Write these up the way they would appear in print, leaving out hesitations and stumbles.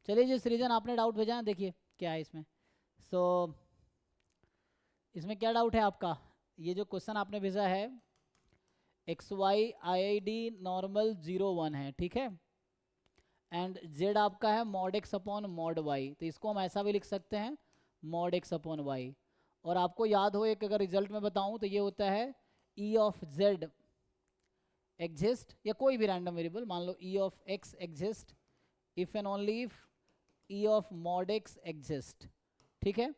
चलिए जिस रीजन आपने डाउट भेजा है देखिए क्या है इसमें। सो इसमें क्या डाउट है आपका? ये जो क्वेश्चन आपने भेजा है X Y I I D normal 0 1 है, ठीक है, एंड जेड आपका है mod X upon mod Y, तो इसको हम ऐसा भी लिख सकते हैं मॉड एक्स अपॉन वाई। और आपको याद हो एक अगर रिजल्ट में बताऊं तो ये होता है ई ऑफ जेड एग्जिस्ट, या कोई भी रैंडम वेरिएबल मान लो E of X exist if and only if E of mod X exist, ठीक है।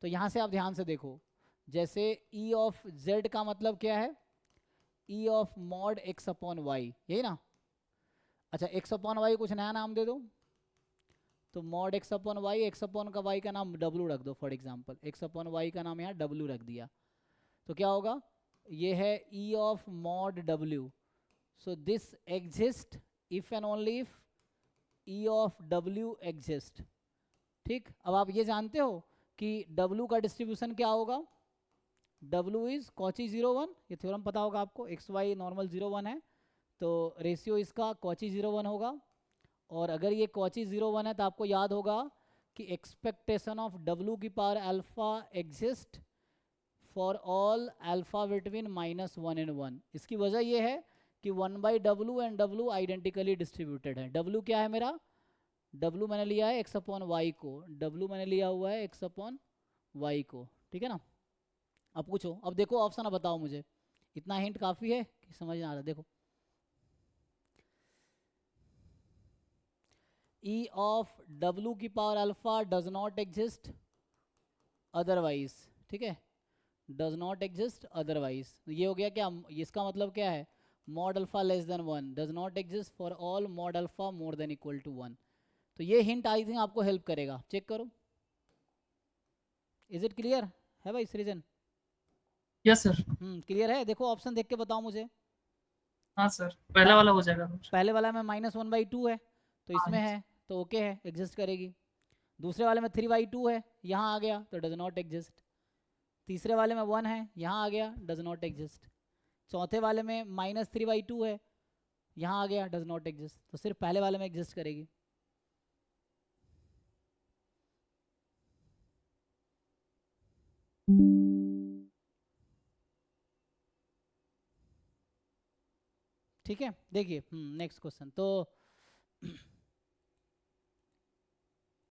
तो यहाँ से आप ध्यान से देखो, जैसे ई ऑफ जेड का मतलब क्या है, E of mod X upon Y, यही ना। अच्छा एक्स अपॉन वाई कुछ नया नाम दे दो, तो mod X upon Y, X upon का वाई का नाम डब्लू रख दो for example, X upon Y का नाम यहाँ डब्लू रख दिया, तो क्या होगा, ये है E of mod W, so this exist if and only if E of W exist, ठीक। अब आप ये जानते हो कि डब्ल्यू का डिस्ट्रीब्यूशन क्या होगा, डब्ल्यू इज कॉची 0 1, ये थ्योरम पता होगा आपको, एक्स वाई नॉर्मल 0 1 है तो रेशियो इसका कॉची 0 1 होगा। और अगर ये कॉची 0 1 है तो आपको याद होगा कि एक्सपेक्टेशन ऑफ डब्ल्यू की power alpha exist for all alpha between -1 and 1। इसकी वजह ये है कि 1/w and w identically distributed है। w क्या है मेरा, w मैंने लिया है x अपॉन वाई को, w मैंने लिया हुआ है x अपॉन वाई को, ठीक है ना। अब पूछो, अब देखो ऑप्शन, अब बताओ मुझे, इतना हिंट काफ़ी है कि समझ में आ रहा, देखो e ऑफ w की power alpha does not exist otherwise, ठीक है, डज नॉट एग्जिस्ट अदरवाइज, ये हो गया क्या, इसका मतलब क्या है, mod alpha less than 1 does not exist for all mod alpha more than equal to 1। तो ये हिंट आई थिंक आपको हेल्प करेगा, चेक करो, इज इट क्लियर है भाई सृजन? Yes sir. क्लियर है, देखो ऑप्शन देख के बताओ मुझे। हाँ सर, पहला वाला हो जाएगा फिर। पहले वाला में -1/2 है तो हाँ इसमें है, तो ओके है, एग्जिस्ट करेगी। दूसरे वाले में 3/2 है, यहाँ आ गया तो डज नॉट एग्जिस्ट। तीसरे वाले में 1 है, यहाँ आ गया डज नॉट एग्जिस्ट। चौथे वाले में -3/2 है, यहाँ आ गया डज नॉट एग्जिस्ट, तो सिर्फ पहले वाले में एग्जिस्ट करेगी। ठीक है, देखिए नेक्स्ट क्वेश्चन, तो